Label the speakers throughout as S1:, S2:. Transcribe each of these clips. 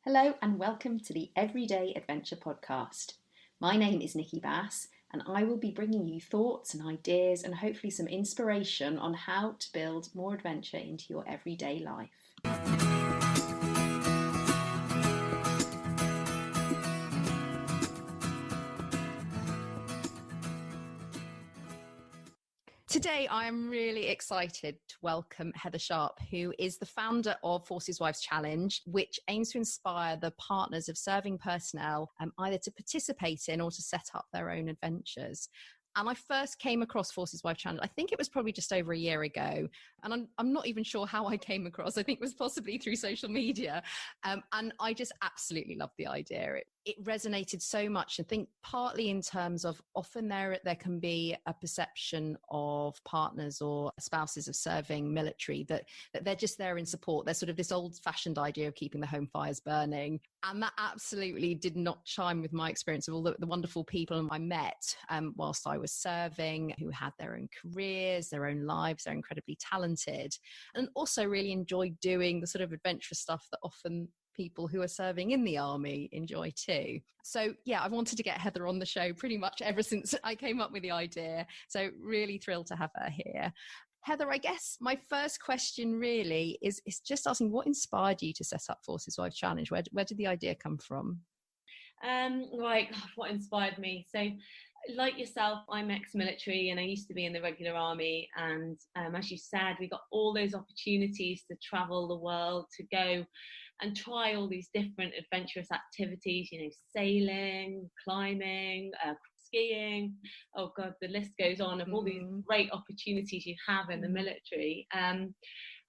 S1: Hello and welcome to the Everyday Adventure podcast. My name is Nikki Bass and I will be bringing you thoughts and ideas and hopefully some inspiration on how to build more adventure into your everyday life. Today, I am really excited to welcome Heather Sharp, who is the founder of Forces Wives Challenge, which aims to inspire the partners of serving personnel either to participate in or to set up their own adventures. And I first came across Forces Wives Challenge, I think it was probably just over a year ago. And I'm not even sure how I came across. I think it was possibly through social media. And I just absolutely loved the idea. It resonated so much. I think partly in terms of often there can be a perception of partners or spouses of serving military that they're just there in support. There's sort of this old-fashioned idea of keeping the home fires burning. And that absolutely did not chime with my experience of all the wonderful people I met whilst I was serving, who had their own careers, their own lives, they're incredibly talented, and also really enjoyed doing the sort of adventurous stuff that often people who are serving in the army enjoy too. So yeah, I've wanted to get Heather on the show pretty much ever since I came up with the idea. So really thrilled to have her here. Heather, I guess my first question really is just asking, what inspired you to set up Forces Wives Challenge? Where did the idea come from?
S2: Right, what inspired me? So like yourself, I'm ex-military and I used to be in the regular army, and as you said, we got all those opportunities to travel the world, to go and try all these different adventurous activities, sailing, climbing, skiing. Oh God, the list goes on of all these great opportunities you have in the military. And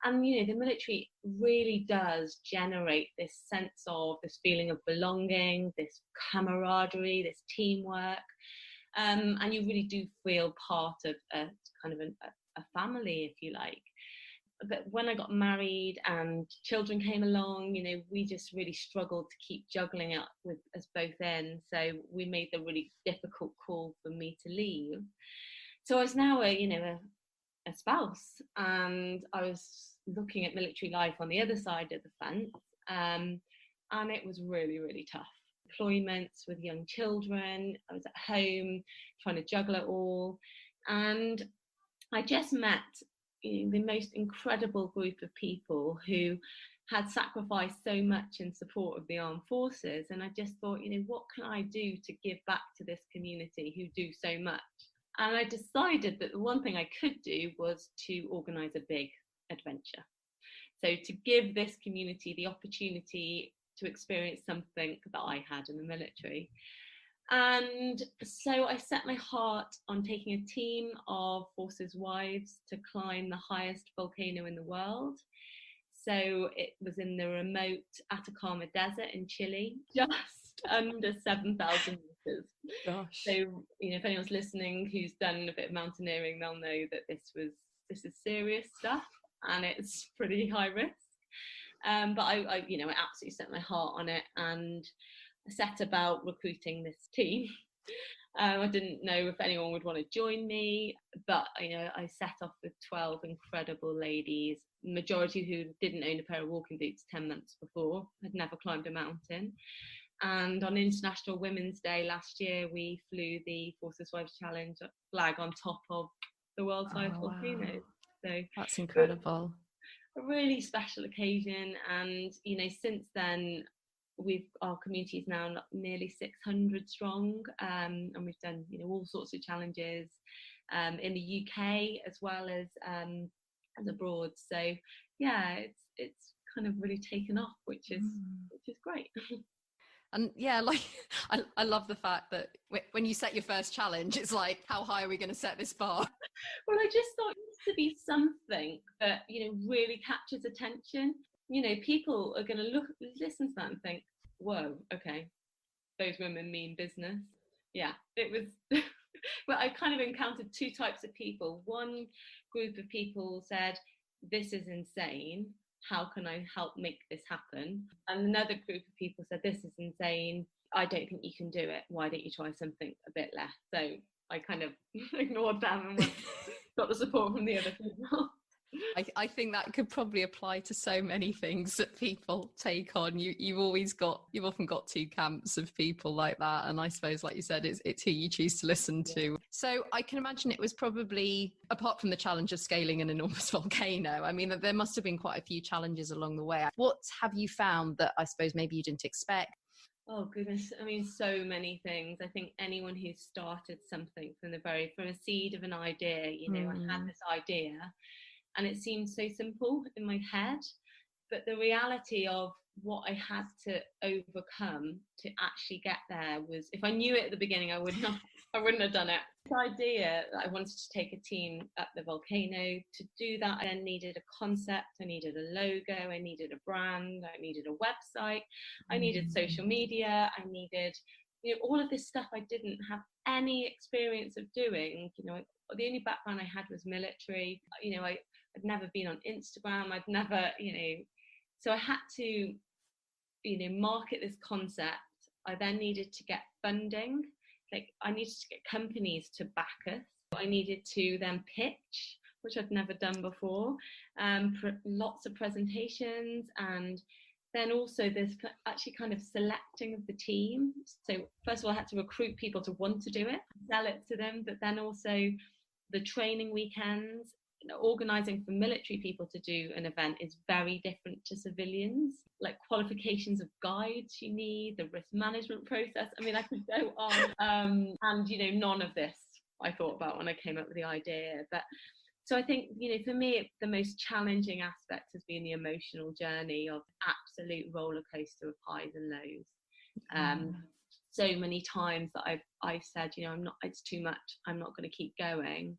S2: the military really does generate this sense of this feeling of belonging, this camaraderie, this teamwork. And you really do feel part of a family, if you like. But when I got married and children came along, we just really struggled to keep juggling it with us both ends. So we made the really difficult call for me to leave. So I was now a spouse, and I was looking at military life on the other side of the fence, and it was really, really tough. Deployments with young children, I was at home trying to juggle it all, and I just met the most incredible group of people who had sacrificed so much in support of the armed forces, and I just thought, what can I do to give back to this community who do so much? And I decided that the one thing I could do was to organise a big adventure. So to give this community the opportunity to experience something that I had in the military. And so I set my heart on taking a team of Forces Wives to climb the highest volcano in the world. So it was in the remote Atacama Desert in Chile, just under 7,000 meters.
S1: Gosh.
S2: So, if anyone's listening who's done a bit of mountaineering, they'll know that this is serious stuff and it's pretty high risk. But I absolutely set my heart on it, and I set about recruiting this team. I didn't know if anyone would want to join me, but I set off with 12 incredible ladies, majority who didn't own a pair of walking boots 10 months before, had never climbed a mountain. And on International Women's Day last year, we flew the Forces Wives Challenge flag on top of the world's highest volcano. So
S1: that's incredible.
S2: A really special occasion, and since then our community is now nearly 600 strong, and we've done all sorts of challenges in the UK as well as abroad. So yeah, it's kind of really taken off, which is great.
S1: And yeah, I love the fact that when you set your first challenge, it's like, how high are we going to set this bar?
S2: Well, I just thought it needs to be something that really captures attention. People are going to listen to that and think, whoa, okay, those women mean business. Yeah, it was. Well, I kind of encountered two types of people. One group of people said, this is insane, how can I help make this happen? And another group of people said, this is insane, I don't think you can do it, why don't you try something a bit less? So I kind of ignored them and got the support from the other people.
S1: I think that could probably apply to so many things that people take on. You've often got two camps of people like that. And I suppose, like you said, it's who you choose to listen to. So I can imagine it was probably, apart from the challenge of scaling an enormous volcano, I mean, there must have been quite a few challenges along the way. What have you found that I suppose maybe you didn't expect?
S2: Oh goodness, I mean, so many things. I think anyone who started something from a seed of an idea, I had this idea and it seemed so simple in my head, but the reality of what I had to overcome to actually get there was, if I knew it at the beginning, I wouldn't have done it. The idea that I wanted to take a team up the volcano, to do that I then needed a concept, I needed a logo, I needed a brand, I needed a website, I needed social media, I needed all of this stuff I didn't have any experience of doing. The only background I had was military. I'd never been on Instagram, I'd never, so I had to market this concept. I then needed to get funding. Like, I needed to get companies to back us. I needed to then pitch, which I'd never done before. Lots of presentations, and then also there's actually kind of selecting of the team. So first of all, I had to recruit people to want to do it, sell it to them, but then also the training weekends. Organising for military people to do an event is very different to civilians. Like, qualifications of guides you need, the risk management process. I mean, I could go on. And none of this I thought about when I came up with the idea. But so I think, for me, the most challenging aspect has been the emotional journey of absolute roller coaster of highs and lows. So many times that I've said, it's too much, I'm not going to keep going.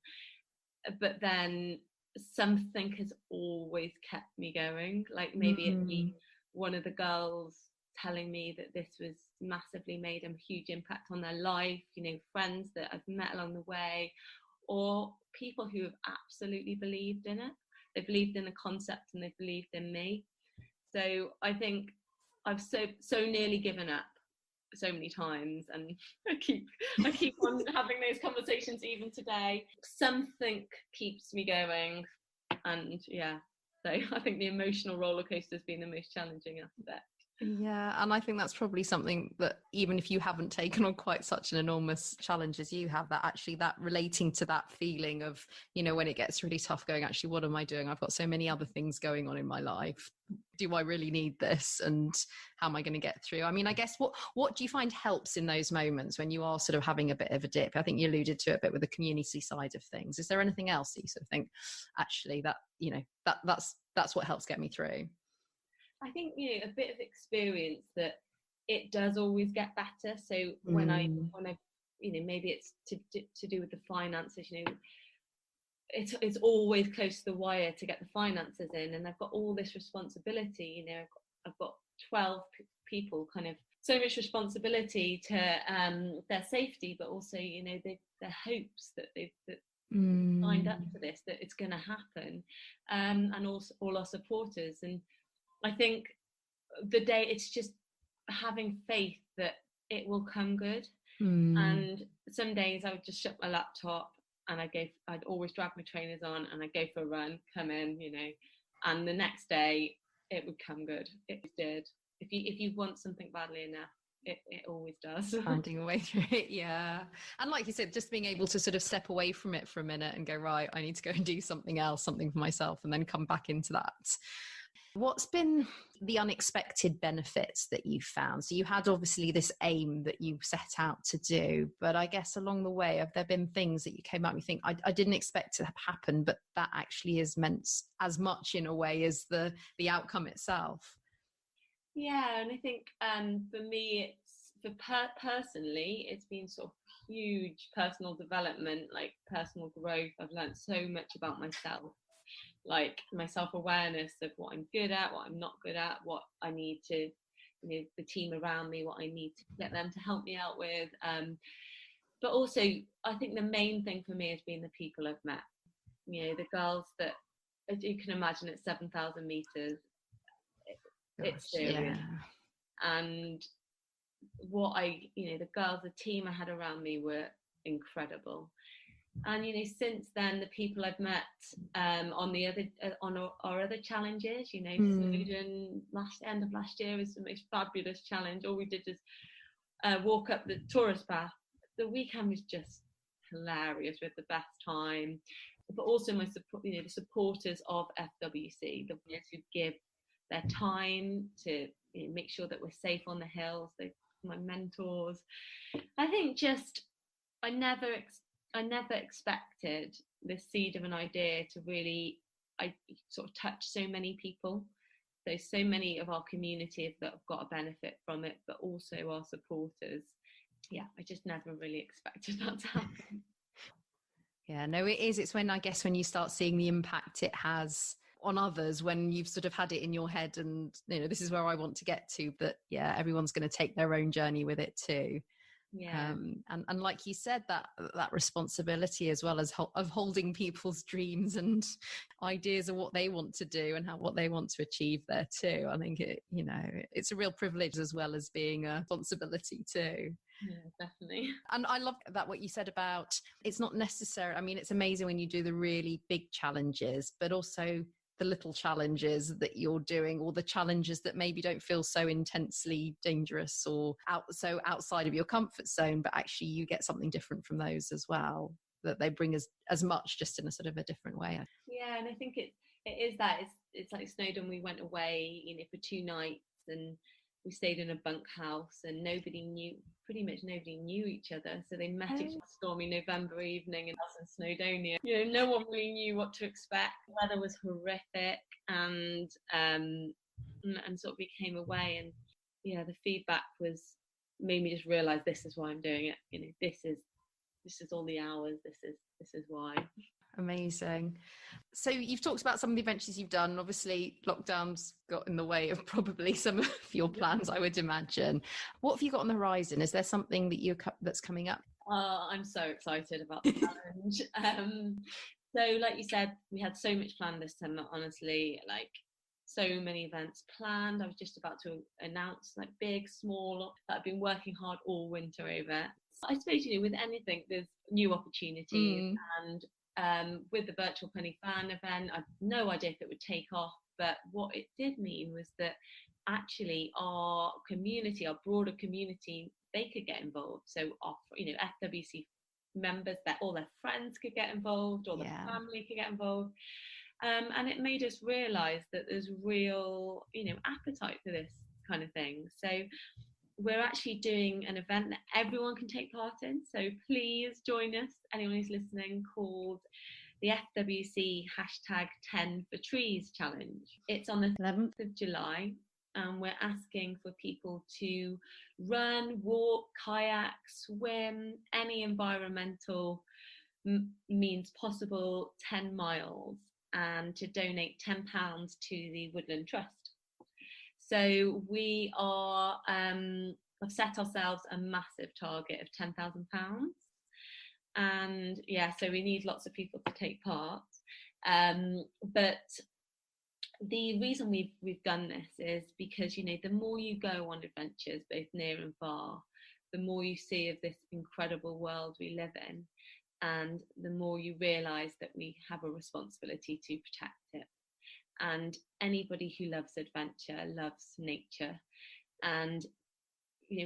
S2: But then something has always kept me going. Like, maybe it'd be one of the girls telling me that this was massively made a huge impact on their life, friends that I've met along the way, or people who have absolutely believed in it. They believed in the concept and they believed in me. So I think I've so nearly given up so many times, and I keep on having those conversations even today. Something keeps me going, and so I think the emotional roller coaster has been the most challenging aspect.
S1: Yeah, and I think that's probably something that, even if you haven't taken on quite such an enormous challenge as you have, that actually, that relating to that feeling of, when it gets really tough, going, actually, what am I doing? I've got so many other things going on in my life. Do I really need this? And how am I going to get through? I mean, I guess what do you find helps in those moments when you are sort of having a bit of a dip? I think you alluded to it a bit with the community side of things. Is there anything else that you sort of think, actually, that, that's what helps get me through?
S2: I think, a bit of experience that it does always get better. So when I maybe it's to do with the finances, it's always close to the wire to get the finances in, and I've got all this responsibility. I've got 12 people, kind of so much responsibility to their safety, but also their hopes that they've signed up for this, that it's going to happen, and also all our supporters. And I think it's just having faith that it will come good. And some days I would just shut my laptop and I'd always drag my trainers on and I'd go for a run, come in, and the next day it would come good. It did. If you want something badly enough, it always does.
S1: Finding a way through it, yeah. And like you said, just being able to sort of step away from it for a minute and go, right, I need to go and do something else, something for myself, and then come back into that. What's been the unexpected benefits that you've found? So you had obviously this aim that you set out to do, but I guess along the way, have there been things that you came up and you think, I didn't expect to happen, but that actually has meant as much in a way as the outcome itself?
S2: Yeah, and I think for me, personally, it's been sort of huge personal development, like personal growth. I've learned so much about myself, like my self-awareness of what I'm good at, what I'm not good at, what I need to, the team around me, what I need to get them to help me out with. But also, I think the main thing for me has been the people I've met. The girls that, as you can imagine, at 7,000 meters, it's serious. Yeah. And the girls, the team I had around me were incredible. And since then, the people I've met on the other on our other challenges, Snowdon end of last year was the most fabulous challenge. All we did is walk up the tourist path. The weekend was just hilarious. We had the best time. But also the supporters of FWC, the ones who give their time to make sure that we're safe on the hills. My mentors. I think I never expected this seed of an idea to really, I sort of touch so many people. So many of our community that have got a benefit from it, but also our supporters. Yeah, I just never really expected that to happen.
S1: Yeah, no, it is. It's when you start seeing the impact it has on others, when you've sort of had it in your head and, this is where I want to get to, but yeah, everyone's going to take their own journey with it too.
S2: Yeah.
S1: And like you said, that responsibility as well as of holding people's dreams and ideas of what they want to do and what they want to achieve there too. I think it's a real privilege as well as being a responsibility too.
S2: Yeah, definitely.
S1: And I love that what you said about it's not necessary. I mean, it's amazing when you do the really big challenges, but also the little challenges that you're doing, or the challenges that maybe don't feel so intensely dangerous or outside of your comfort zone, but actually you get something different from those as well, that they bring as much, just in a sort of a different way.
S2: Yeah, and I think it is that. It's like Snowdon, we went away, for 2 nights, and we stayed in a bunk house, and pretty much nobody knew each other. So they met each other stormy November evening, and us in Snowdonia. No one really knew what to expect. The weather was horrific, and sort of we came away, and yeah, the feedback made me just realise this is why I'm doing it. This is all the hours. This is why.
S1: Amazing. So you've talked about some of the adventures you've done. Obviously, lockdown's got in the way of probably some of your plans, I would imagine. What have you got on the horizon? Is there something that's coming up?
S2: I'm so excited about the challenge. So like you said, we had so much planned this time, honestly, like so many events planned. I was just about to announce, like, big, small, that I've been working hard all winter over. I suppose, with anything, there's new opportunities. And with the virtual Penny Fan event, I had no idea if it would take off, but what it did mean was that actually our community, our broader community, they could get involved. So our, FWC members, all their friends could get involved, or the family could get involved. And it made us realise that there's real, appetite for this kind of thing. So we're actually doing an event that everyone can take part in. So please join us, anyone who's listening, called the FWC #10for Trees Challenge. It's on the 11th of July, and we're asking for people to run, walk, kayak, swim, any environmental means possible, 10 miles, and to donate £10 to the Woodland Trust. So we have set ourselves a massive target of £10,000, and so we need lots of people to take part. But the reason we've done this is because the more you go on adventures, both near and far, the more you see of this incredible world we live in, and the more you realise that we have a responsibility to protect it. And anybody who loves adventure loves nature. And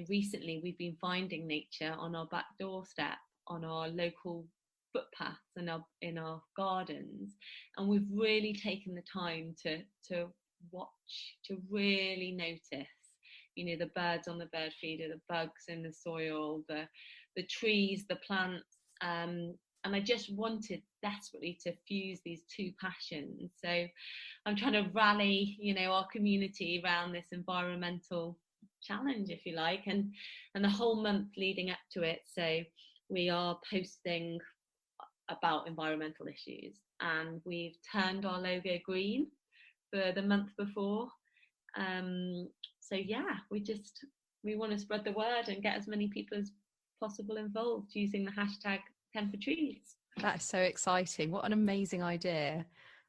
S2: recently we've been finding nature on our back doorstep, on our local footpaths, and in our gardens. And we've really taken the time to watch, to really notice, the birds on the bird feeder, the bugs in the soil, the trees, the plants. And I just wanted desperately to fuse these two passions. So I'm trying to rally, our community around this environmental challenge, if you like, and the whole month leading up to it. So we are posting about environmental issues, and we've turned our logo green for the month before. So yeah, we want to spread the word and get as many people as possible involved using the #10for Trees.
S1: That's so exciting. What an amazing idea.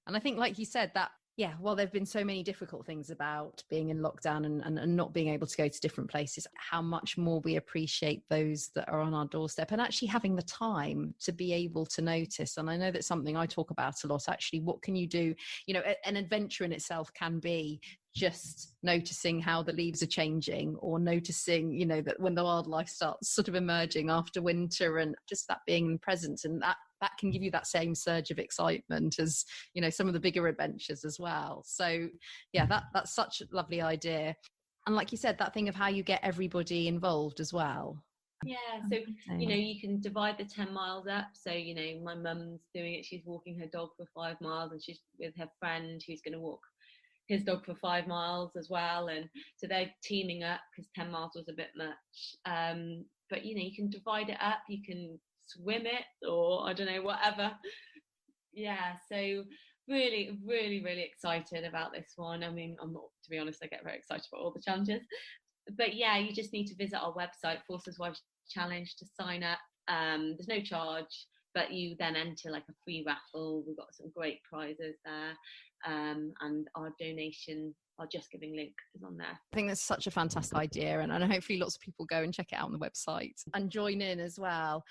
S1: And I think, like you said, that Yeah, well, there have been so many difficult things about being in lockdown and not being able to go to different places, how much more we appreciate those that are on our doorstep and actually having the time to be able to notice. And I know that's something I talk about a lot, actually. What can you do? You know, an adventure in itself can be just noticing how the leaves are changing, or noticing, you know, that when the wildlife starts sort of emerging after winter, and just that being present, and that can give you that same surge of excitement as, you know, some of the bigger adventures as well. So yeah, that's such a lovely idea. And like you said, that thing of how you get everybody involved as well.
S2: Yeah, so you know, you can divide the 10 miles up. So you know, my mum's doing it, she's walking her dog for 5 miles, and she's with her friend who's going to walk his dog for 5 miles as well, and so they're teaming up because 10 miles was a bit much. But you know, you can divide it up, you can swim it, or I don't know, whatever. Yeah, so really excited about this one. I mean, I'm not, to be honest, I get very excited about all the challenges, but yeah, you just need to visit our website, Forces Wives Challenge, to sign up. There's no charge, but you then enter like a free raffle. We've got some great prizes there, and our donation, our Just Giving link is on there.
S1: I think that's such a fantastic idea, and hopefully lots of people go and check it out on the website and join in as well.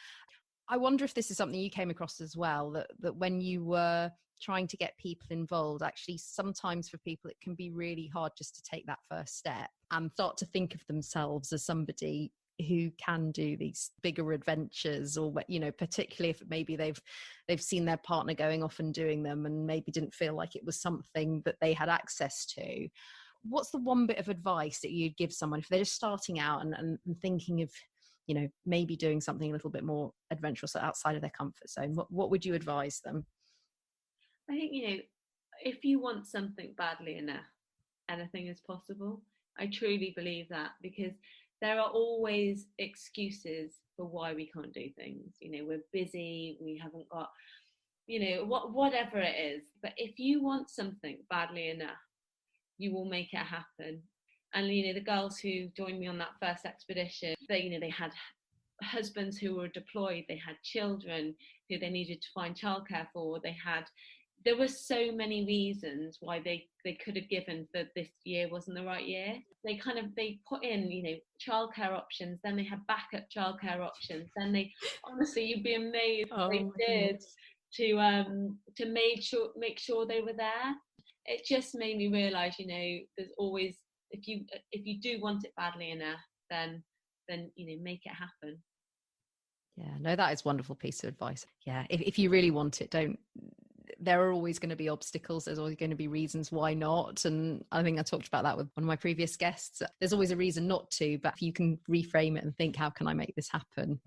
S1: I wonder if this is something you came across as well, that when you were trying to get people involved, actually sometimes for people it can be really hard just to take that first step and start to think of themselves as somebody who can do these bigger adventures, or, you know, particularly if maybe they've seen their partner going off and doing them and maybe didn't feel like it was something that they had access to. What's the one bit of advice that you'd give someone if they're just starting out and thinking of, you know, maybe doing something a little bit more adventurous outside of their comfort zone? What would you advise them?
S2: I think, you know, if you want something badly enough, anything is possible. I truly believe that, because there are always excuses for why we can't do things. You know, we're busy, we haven't got, you know, whatever it is. But if you want something badly enough, you will make it happen. And, you know, the girls who joined me on that first expedition, they had husbands who were deployed, they had children who they needed to find childcare for, there were so many reasons why they could have given that this year wasn't the right year. They put in, you know, childcare options, then they had backup childcare options, then they, honestly, you'd be amazed what they did to make sure they were there. It just made me realise, you know, there's always, if you do want it badly enough, then you know, make it happen.
S1: Yeah, no, that is a wonderful piece of advice. Yeah, if you really want it, there are always going to be obstacles. There's always going to be reasons why not. And I think I talked about that with one of my previous guests. There's always a reason not to, but if you can reframe it and think, how can I make this happen?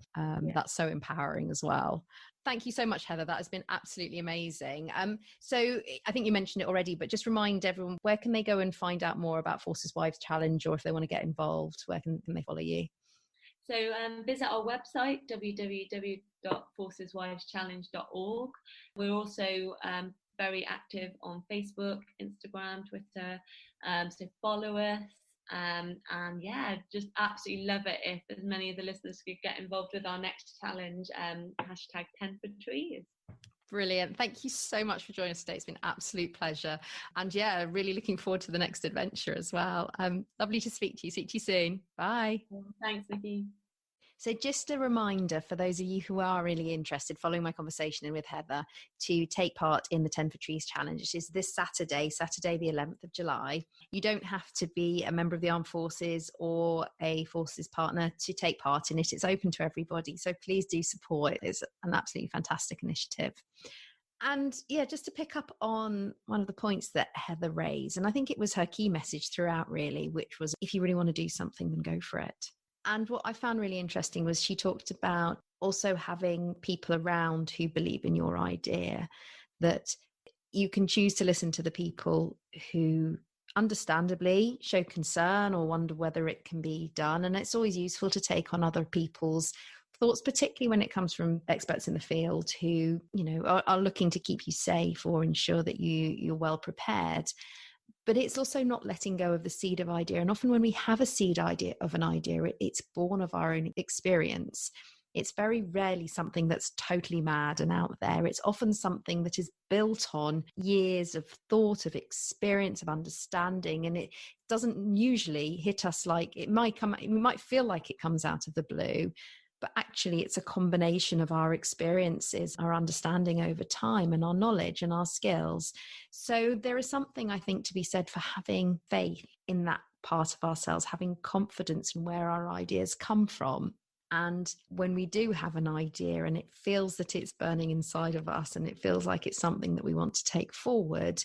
S1: That's so empowering as well. Thank you so much, Heather. That has been absolutely amazing. So I think you mentioned it already, but just remind everyone, where can they go and find out more about Forces Wives Challenge, or if they want to get involved, where can they follow you?
S2: So visit our website, www.forceswiveschallenge.org. We're also very active on Facebook, Instagram, Twitter. So follow us. And yeah, just absolutely love it if as many of the listeners could get involved with our next challenge, hashtag 10 for trees.
S1: Brilliant. Thank you so much for joining us today. It's been an absolute pleasure. And yeah, really looking forward to the next adventure as well. Lovely to speak to you. Speak to you soon. Bye.
S2: Thanks, Nikki.
S1: So just a reminder for those of you who are really interested, following my conversation with Heather, to take part in the 10 for Trees Challenge. It is this Saturday the 11th of July. You don't have to be a member of the armed forces or a forces partner to take part in it. It's open to everybody. So please do support it. It's an absolutely fantastic initiative. And yeah, just to pick up on one of the points that Heather raised, and I think it was her key message throughout really, which was, if you really want to do something, then go for it. And what I found really interesting was she talked about also having people around who believe in your idea, that you can choose to listen to the people who understandably show concern or wonder whether it can be done. And it's always useful to take on other people's thoughts, particularly when it comes from experts in the field who, you know, are looking to keep you safe or ensure that you're well prepared. But it's also not letting go of the seed of idea. And often when we have a seed idea of an idea, it's born of our own experience. It's very rarely something that's totally mad and out there. It's often something that is built on years of thought, of experience, of understanding, and it doesn't usually hit us like it might come. We might feel like it comes out of the blue, but actually it's a combination of our experiences, our understanding over time, and our knowledge and our skills. So there is something, I think, to be said for having faith in that part of ourselves, having confidence in where our ideas come from. And when we do have an idea and it feels that it's burning inside of us and it feels like it's something that we want to take forward,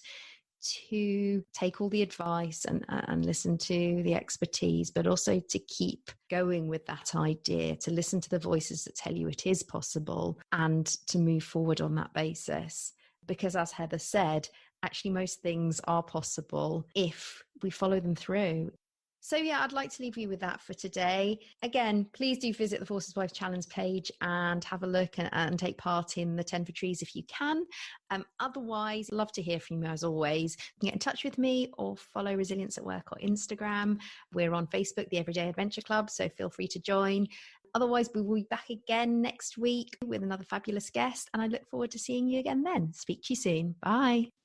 S1: to take all the advice and listen to the expertise, but also to keep going with that idea, to listen to the voices that tell you it is possible and to move forward on that basis. Because as Heather said, actually most things are possible if we follow them through. So yeah, I'd like to leave you with that for today. Again, please do visit the Forces Wives Challenge page and have a look and take part in the 10 for Trees if you can. Otherwise, love to hear from you as always. You can get in touch with me or follow Resilience at Work or Instagram. We're on Facebook, the Everyday Adventure Club, so feel free to join. Otherwise, we will be back again next week with another fabulous guest, and I look forward to seeing you again then. Speak to you soon. Bye.